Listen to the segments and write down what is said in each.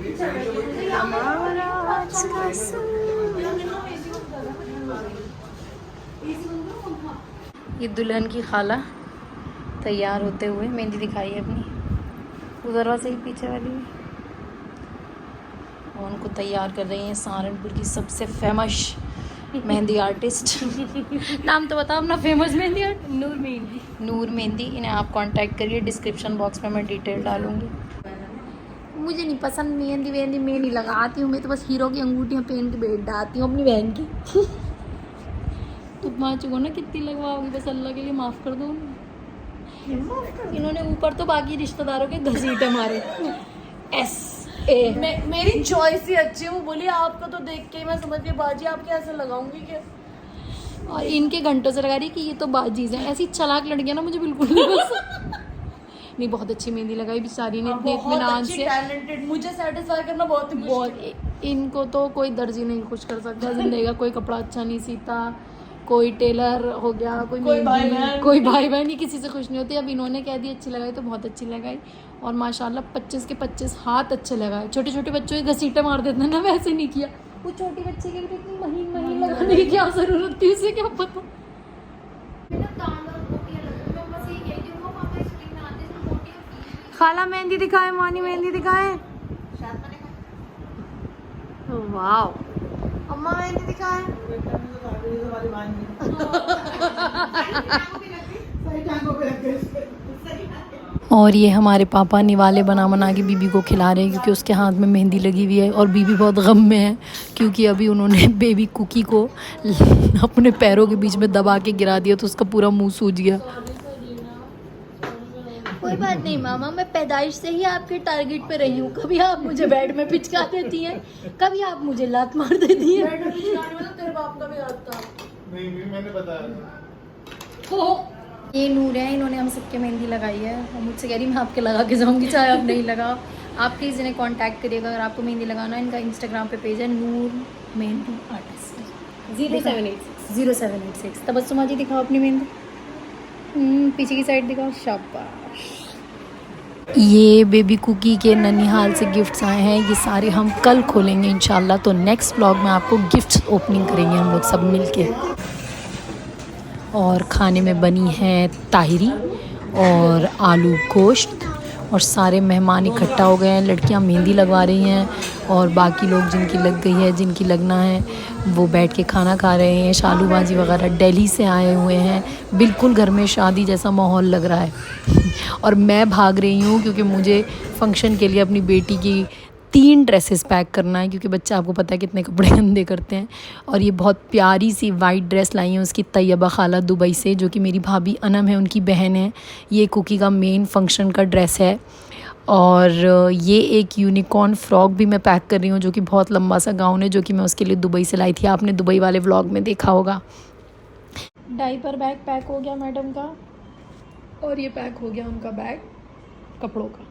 हमारा आज का ये दुल्हन की खाला तैयार होते हुए मेहंदी दिखाई है अपनी, उधर वहाँ से ही पीछे वाली में, और उनको तैयार कर रही हैं सहारनपुर की सबसे फेमस मेहंदी आर्टिस्ट। नाम तो बताओ अपना फेमस मेहंदी आर्टिस्ट। नूर मेहंदी। नूर मेहंदी। इन्हें आप कांटेक्ट करिए, डिस्क्रिप्शन बॉक्स में मैं डिटेल डालूंगी। मुझे नहीं पसंद मेहंदी वेहंदी, मैं नहीं लगाती हूँ, मैं तो बस हीरो की अंगूठियाँ पहन के बैठ जाती हूँ अपनी बहन की। तो माँ चुको ना कितनी लगवाओगी, बस अल्लाह के लिए माफ़ कर दो। इन्होंने ऊपर तो बाकी रिश्तेदारों के घसीटे मारे। मेरी चॉइस ही अच्छी है। वो बोली आपको तो देख के मैं समझ गई बाजी आपके ऐसे लगाऊंगी क्या। और इनके घंटों से लगा रही कि ये तो बाजीज हैं। ऐसी चालाक लड़कियां ना मुझे बिल्कुल नहीं पसंद। नहीं, बहुत अच्छी मेहंदी लगाई बेचारी ने, इतने इत्मीनान से। टैलेंटेड, मुझे सेटिस्फाई करना बहुत इनको तो कोई दर्जी नहीं खुश कर सकता जिंदगी का। कोई कपड़ा अच्छा नहीं सीता, कोई टेलर हो गया, कोई भाई बहन ही किसी से खुश नहीं होती। अब इन्होंने कह दी अच्छी लगाई तो बहुत अच्छी लगाई, और माशाल्लाह 25 के 25 हाथ अच्छे लगाए। छोटे छोटे बच्चों के घसीटे मार देते हैं ना, वैसे नहीं किया। वो छोटी बच्चे के भी इतनी महीन लगाने की क्या जरूरत थी, उसे क्या पता। खाला मेहंदी दिखाए, मानी मेहंदी दिखाए। वाह, अम्मा मेहंदी दिखाए। और ये हमारे पापा निवाले बना के बीबी को खिला रहे हैं, क्योंकि उसके हाथ में मेहंदी लगी हुई है, और बीबी बहुत गम में है क्योंकि अभी उन्होंने बेबी कुकी को अपने पैरों के बीच में दबा के गिरा दिया, तो उसका पूरा मुंह सूज गया। कोई बात नहीं मामा, मैं पैदाइश से ही आपके टारगेट पे रही हूँ। कभी आप मुझे बेड में पिचका देती हैं, कभी आप मुझे लात मार देती हैं। तेरे बाप का भी हाथ था। नहीं, मैंने बताया। ये नूर है, इन्होंने हम सबके मेहंदी लगाई है, और मुझसे कह रही मैं आपके लगा के जाऊँगी, चाहे आप नहीं लगाओ। आप प्लीज़ इन्हें कांटेक्ट करिएगा अगर आपको मेहंदी लगाना है। इनका इंस्टाग्राम पे पेज है नूर मेहंदी आर्टिस्ट 0786। तबस्सुमा जी दिखाओ अपनी मेहंदी, पीछे की साइड दिखाओ। शाबाश। ये बेबी कुकी के ननिहाल से गिफ्ट्स आए हैं, ये सारे हम कल खोलेंगे इंशाल्लाह। तो नेक्स्ट व्लॉग में आपको गिफ्ट्स ओपनिंग करेंगे हम लोग सब मिलके। और खाने में बनी है ताहिरी और आलू गोश्त, और सारे मेहमान इकट्ठा हो गए हैं। लड़कियां मेहंदी लगवा रही हैं, और बाकी लोग जिनकी लग गई है, जिनकी लगना है, वो बैठ के खाना खा रहे हैं। शालू बाजी वगैरह दिल्ली से आए हुए हैं। बिल्कुल घर में शादी जैसा माहौल लग रहा है। और मैं भाग रही हूँ क्योंकि मुझे फ़ंक्शन के लिए अपनी बेटी की 3 ड्रेसेस पैक करना है, क्योंकि बच्चा आपको पता है कितने कपड़े गंदे करते हैं। और ये बहुत प्यारी सी वाइट ड्रेस लाई है उसकी तैयबा खाला दुबई से, जो कि मेरी भाभी अनम है, उनकी बहन है। ये कुकी का मेन फंक्शन का ड्रेस है। और ये एक यूनिकॉर्न फ्रॉक भी मैं पैक कर रही हूँ, जो कि बहुत लंबा सा गाउन है, जो कि मैं उसके लिए दुबई से लाई थी। आपने दुबई वाले व्लॉग में देखा होगा। डायपर बैग पैक हो गया मैडम का, और ये पैक हो गया उनका बैग कपड़ों का।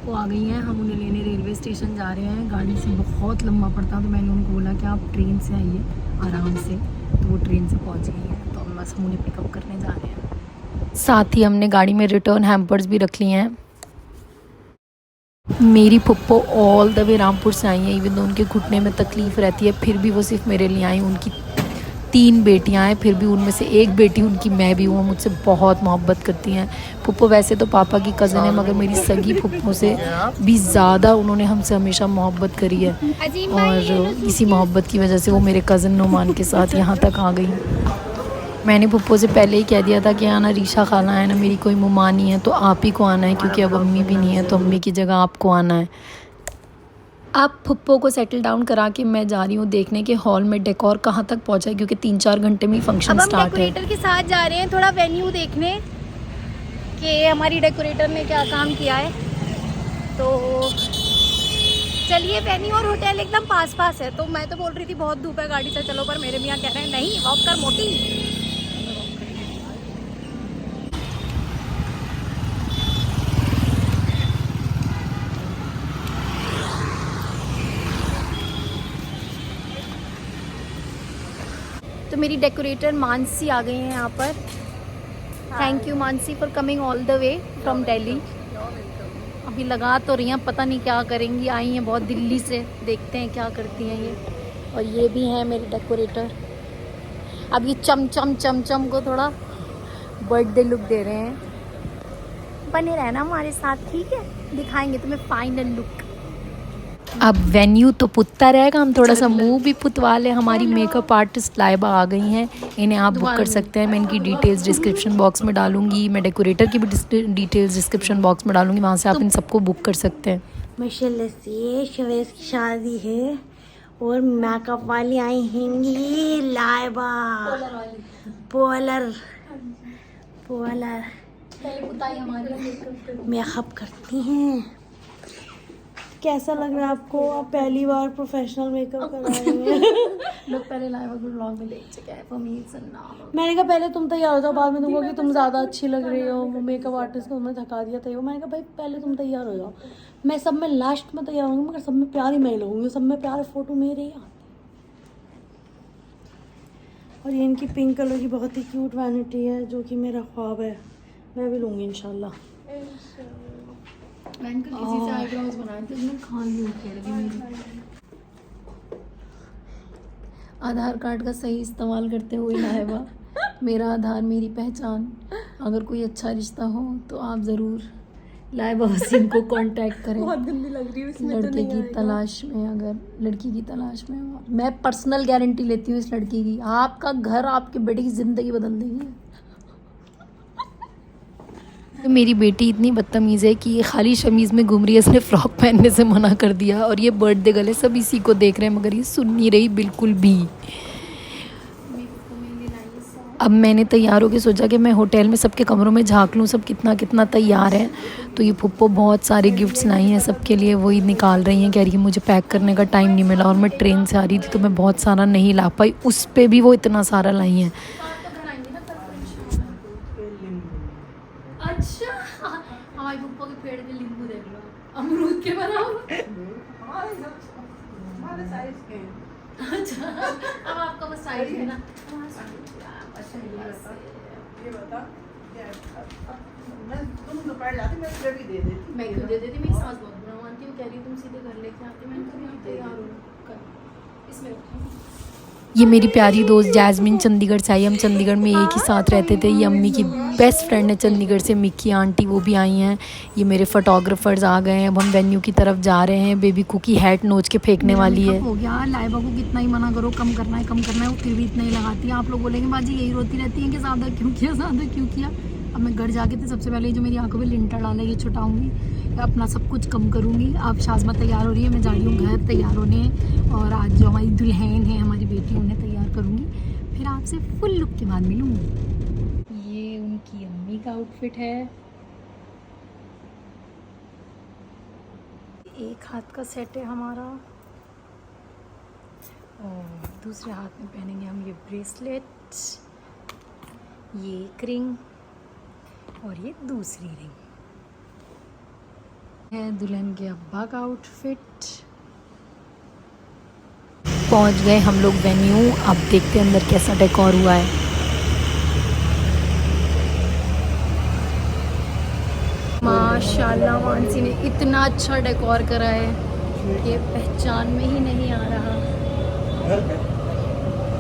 वो आ गई हैं, हम उन्हें लेने रेलवे स्टेशन जा रहे हैं। गाड़ी से बहुत लंबा पड़ता, तो मैंने उनको बोला कि आप ट्रेन से आइए आराम से, तो वो ट्रेन से पहुंच गई हैं। तो हम बस हम उन्हें पिकअप करने जा रहे हैं। साथ ही हमने गाड़ी में रिटर्न हैम्पर्स भी रख लिए हैं। मेरी पुप्पो ऑल द वे रामपुर से आई हैं, इवन तो उनके घुटने में तकलीफ़ रहती है, फिर भी वो सिर्फ मेरे लिए आई। उनकी 3 बेटियां हैं, फिर भी उनमें से एक बेटी उनकी मैं भी हूँ, मुझसे बहुत मोहब्बत करती हैं। पुप्पो वैसे तो पापा की कज़न है, मगर मेरी सगी पुप्पो से भी ज़्यादा उन्होंने हमसे हमेशा मोहब्बत करी है, और इसी मोहब्बत की वजह से वो मेरे कज़न नुमान के साथ यहाँ तक आ गई। मैंने पुप्पो से पहले ही कह दिया था कि आना रीशा खाना है ना, मेरी कोई मुमा नहीं है, तो आप ही को आना है, क्योंकि अब अम्मी भी नहीं है, तो अम्मी की जगह आपको आना है। अब पुप्पो को सेटल डाउन करा के मैं जा रही हूँ देखने के हॉल में डेकोर कहाँ तक पहुँचा है, क्योंकि 3-4 घंटे में ही फंक्शन स्टार्ट है। डेकोरेटर के साथ जा रहे हैं थोड़ा वेन्यू देखने कि हमारी डेकोरेटर ने क्या काम किया है। तो चलिए, वेन्यू और होटल एकदम पास है। तो मैं तो बोल रही थी बहुत धूप है, गाड़ी से चलो, पर मेरे मियाँ कह रहे हैं नहीं, वॉक कर मोटी। तो मेरी डेकोरेटर मानसी आ गई हैं यहाँ पर। Thank you Mansi for coming all the way from Delhi. अभी लगा तो रही हैं, पता नहीं क्या करेंगी। आई हैं बहुत दिल्ली से, देखते हैं क्या करती हैं ये। और ये भी हैं मेरे डेकोरेटर। अब ये चम को थोड़ा बर्थडे लुक दे रहे हैं। बने रहना हमारे साथ, ठीक है, दिखाएंगे तुम्हें फाइनल लुक। अब वेन्यू तो पुतता रहेगा, हम थोड़ा सा मुंह भी पुतवा लें। हमारी मेकअप आर्टिस्ट लाइबा आ गई हैं, इन्हें आप बुक कर सकते हैं। मैं इनकी डिटेल्स डिस्क्रिप्शन बॉक्स में डालूंगी, मैं डेकोरेटर की भी डिटेल्स डिस्क्रिप्शन बॉक्स में डालूंगी, वहाँ से आप इन सबको बुक कर सकते हैं। माशाल्लाह से शवेज की शादी है और मेकअप वाली आई हैंगी लाइबा पोलर मेकअप करती हैं। कैसा लग रहा है आपको? आप पहली बार प्रोफेशनल मेकअप कर रहे हैं। लोग पहले लाइबा को व्लॉग में ले चुके हैं, for me it's a now। मैंने कहा पहले तुम तैयार हो जाओ, बाद में तुमको कि तुम ज़्यादा अच्छी लग रही हो। वो मेकअप आर्टिस्ट को तुम्हें थका दिया था। मैंने कहा भाई पहले तुम तैयार हो जाओ, मैं सब में लास्ट में तैयार होंगी, मगर सब में प्यारी मैं लगूंगी, सब में प्यारे फोटो मेरे ही आते। और ये इनकी पिंक कलर की बहुत ही क्यूट वैनिटी है, जो कि मेरा ख्वाब है, मैं भी लूँगी इंशाल्लाह। मैंने किसी से आईब्रोज बनाए थे, उसने खान ली उखेड़ दी मेरी। आधार कार्ड का सही इस्तेमाल करते हुए लाइबा, मेरा आधार मेरी पहचान। अगर कोई अच्छा रिश्ता हो तो आप ज़रूर लाइबा वसीम को कांटेक्ट करें। बहुत गंदी लग रही है इसमें, लड़के की तलाश में, अगर लड़की की तलाश में हो। मैं पर्सनल गारंटी लेती हूँ इस लड़की की, आपका घर आपके बेटे की ज़िंदगी बदल देगी। मेरी बेटी इतनी बदतमीज़ है कि ये खाली शमीज़ में घूम रही है, इसने फ़्रॉक पहनने से मना कर दिया। और ये बर्थडे गले सब इसी को देख रहे हैं, मगर ये सुन नहीं रही बिल्कुल भी। अब मैंने तैयार होकर सोचा कि मैं होटल में सबके कमरों में झाँक लूँ, सब कितना तैयार है। तो ये फुप्पो बहुत सारे गिफ्ट्स लाई हैं सबके लिए, वही निकाल रही हैं। कह रही है मुझे पैक करने का टाइम नहीं मिला, और मैं ट्रेन से आ रही थी तो मैं बहुत सारा नहीं ला पाई, उस पर भी वो इतना सारा लाई हैं। अच्छा, हमारे पप्पा के पेड़ में नींबू देख लो, अमरूद के बराबर। अच्छा, अब आपका बस साइज है ना। ये बता तुम दोपहर जाती, मैं तुझे भी दे देती। मैं क्यों दे देती, मेरी सास बहुत बुरा मानती है, वो कह रही तुम सीधे घर लेके आते। मैंने कभी तैयार हो इसमें ये मेरी प्यारी दोस्त जैस्मिन चंडीगढ़ से आई। हम चंडीगढ़ में एक ही साथ रहते थे। ये अम्मी की बेस्ट फ्रेंड है चंडीगढ़ से, मिक्की आंटी, वो भी आई हैं। ये मेरे फोटोग्राफर्स आ गए हैं। अब हम वेन्यू की तरफ जा रहे हैं। बेबी कुकी हैट नोच के फेंकने वाली है। हो गया, लाइबा को कितना ही मना करो, कम करना है, वो फिर भी इतना ही लगाती है। आप लोग बोलेंगे बाजी यही रोती रहती है कि ज़्यादा क्यों किया। अब मैं घर जाके तो सबसे पहले जो मेरी आंखों में लिंटर डाला ये छुटाऊंगी, अपना सब कुछ कम करूंगी। अब शाज़मा तैयार हो रही है, मैं जा रही हूँ घर तैयार होने। और आज जो हमारी दुल्हन है, हमारी बेटी, उन्हें तैयार करूँगी, फिर आपसे फुल लुक के बाद मिलूँगी। ये उनकी अम्मी का आउटफिट है। एक हाथ का सेट है हमारा, और दूसरे हाथ में पहनेंगे हम ये ब्रेसलेट, ये एक रिंग और ये दूसरी रिंग है। दुल्हन के अब्बा का आउटफिट। पहुंच गए हम लोग वेन्यू। अब देखते हैं अंदर कैसा डेकोर हुआ है। माशाल्लाह मानसी ने इतना अच्छा डेकोर करा है कि पहचान में ही नहीं आ रहा।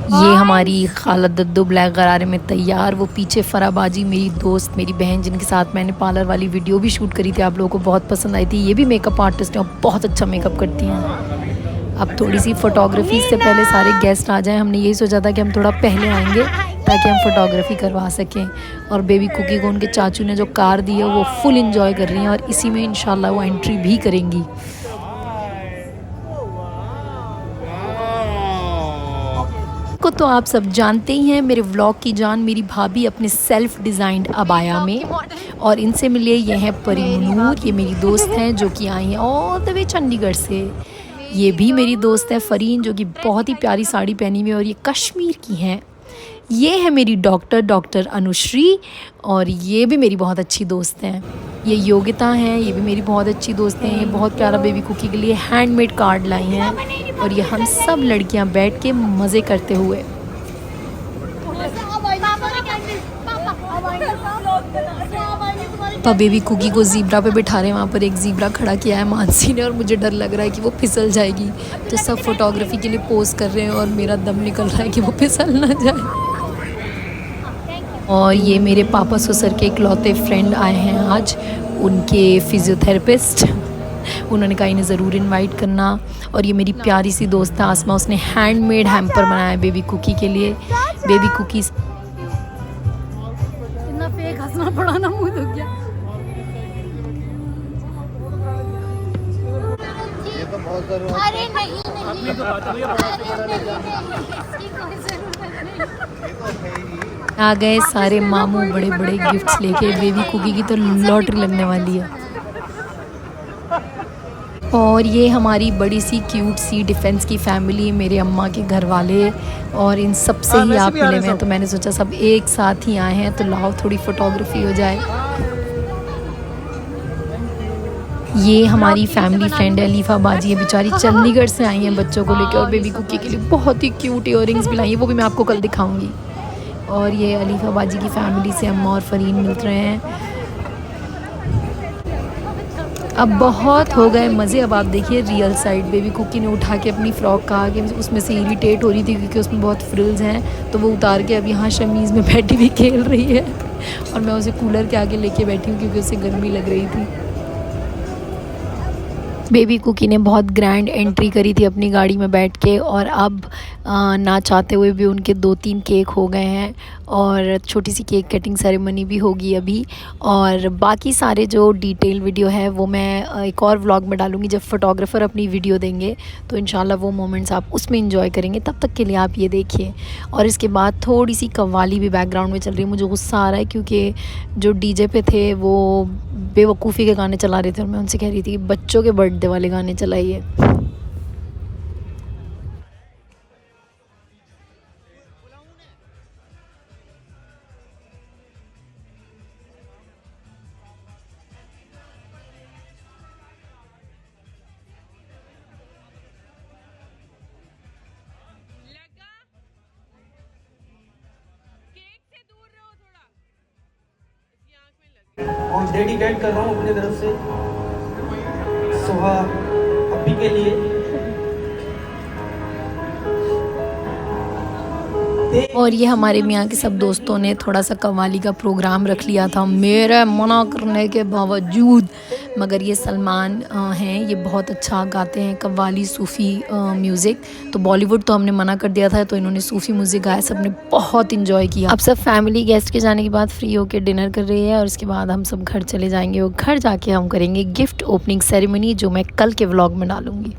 ये हमारी खाला दद्दू ब्लैक गरारे में तैयार। वो पीछे फराबाजी मेरी दोस्त, मेरी बहन, जिनके साथ मैंने पार्लर वाली वीडियो भी शूट करी थी, आप लोगों को बहुत पसंद आई थी। ये भी मेकअप आर्टिस्ट है और बहुत अच्छा मेकअप करती हैं। अब थोड़ी सी फ़ोटोग्राफी से पहले सारे गेस्ट आ जाएं। हमने यही सोचा था कि हम थोड़ा पहले आएंगे ताकि हम फ़ोटोग्राफी करवा सकें। और बेबी कुकी को उनके चाचू ने जो कार दी है वो फुल इंजॉय कर रही हैं, और इसी में इंशाल्लाह वो एंट्री भी करेंगी। को तो आप सब जानते ही हैं, मेरे व्लॉग की जान मेरी भाभी अपने सेल्फ डिज़ाइंड अबाया में। और इनसे मिलिए, ये हैं परीनूर, ये मेरी दोस्त हैं जो कि आई हैं ऑल द वे चंडीगढ़ से। ये भी मेरी दोस्त है फरीन, जो कि बहुत ही प्यारी साड़ी पहनी हुई है और ये कश्मीर की हैं। ये है मेरी डॉक्टर अनुश्री, और ये भी मेरी बहुत अच्छी दोस्त हैं। ये योगिता हैं, ये भी मेरी बहुत अच्छी दोस्त हैं। ये बहुत प्यारा बेबी कुकी के लिए हैंडमेड कार्ड लाई हैं, और ये हम सब लड़कियां बैठ के मज़े करते हुए। पापा बेबी कुकी को ज़ीब्रा पे बिठा रहे हैं। वहाँ पर एक ज़ीब्रा खड़ा किया है मानसी ने और मुझे डर लग रहा है कि वो फिसल जाएगी, तो सब फोटोग्राफी के लिए पोज कर रहे हैं और मेरा दम निकल रहा है कि वो फिसल ना जाए। और ये मेरे पापा ससुर के इकलौते फ्रेंड आए हैं आज, उनके फिज़ियोथेरेपिस्ट, उन्होंने कहा इन्हें ज़रूर इनवाइट करना। और ये मेरी प्यारी सी दोस्त है आसमा, उसने हैंडमेड हैम्पर बनाया है बेबी कुकी के लिए। बेबी कुकीज़ इतना फेक हंसना पड़ा ना, मुंह दुख गया। अरे नहीं आ गए सारे मामू बड़े बड़े गिफ्ट्स लेके। बेबी कुकी की तो लॉटरी लगने वाली है। और ये हमारी बड़ी सी क्यूट सी डिफेंस की फैमिली, मेरे अम्मा के घर वाले, और इन सब से ही आप मिले हुए हैं, तो मैंने सोचा सब एक साथ ही आए हैं तो लाओ थोड़ी फोटोग्राफी हो जाए। ये हमारी फैमिली फ्रेंड है अलीफा बाजी, है बेचारी चंडीगढ़ से आई हैं बच्चों को लेकर और बेबी कुकी के लिए बहुत ही क्यूट इयररिंग्स भी लाई हैं, वो भी मैं आपको कल दिखाऊंगी। और ये अलीफा बाजी की फैमिली से अम्मा और फरीन मिल रहे हैं। अब बहुत हो गए मज़े, अब आप देखिए रियल साइड। बेबी कुकी ने उठा के अपनी फ़्रॉक कहा कि उसमें से इरिटेट हो रही थी क्योंकि उसमें बहुत फ्रिल्स हैं, तो वो उतार के अब यहाँ शमीज़ में बैठी भी खेल रही है और मैं उसे कूलर के आगे लेके बैठी हूँ क्योंकि उसे गर्मी लग रही थी। बेबी कुकी ने बहुत ग्रैंड एंट्री करी थी अपनी गाड़ी में बैठ के, और अब ना चाहते हुए भी उनके 2-3 केक हो गए हैं और छोटी सी केक कटिंग सेरेमनी भी होगी अभी। और बाकी सारे जो डिटेल वीडियो है वो मैं एक और व्लॉग में डालूँगी जब फोटोग्राफ़र अपनी वीडियो देंगे, तो इंशाल्लाह वो मोमेंट्स आप उसमें इंजॉय करेंगे। तब तक के लिए आप ये देखिए। और इसके बाद थोड़ी सी कव्वाली भी बैकग्राउंड में चल रही है। मुझे गुस्सा आ रहा है क्योंकि जो डीजे पे थे वो बेवकूफ़ी के गाने चला रहे थे और मैं उनसे कह रही थी कि बच्चों के बर्थडे वाले गाने चलाइए। और डेडिकेट कर रहा हूँ अपनी तरफ से सोहा अभी के लिए। और ये हमारे मियाँ के सब दोस्तों ने थोड़ा सा कव्वाली का प्रोग्राम रख लिया था मेरे मना करने के बावजूद, मगर ये सलमान हैं, ये बहुत अच्छा गाते हैं कव्वाली सूफ़ी म्यूज़िक। तो बॉलीवुड तो हमने मना कर दिया था, तो इन्होंने सूफ़ी म्यूज़िक गाया, सब ने बहुत इन्जॉय किया। अब सब फैमिली गेस्ट के जाने के बाद फ्री होकर डिनर कर रही है और उसके बाद हम सब घर चले जाएंगे और घर जाके हम करेंगे गिफ्ट ओपनिंग सेरेमनी, जो मैं कल के व्लॉग में डालूँगी।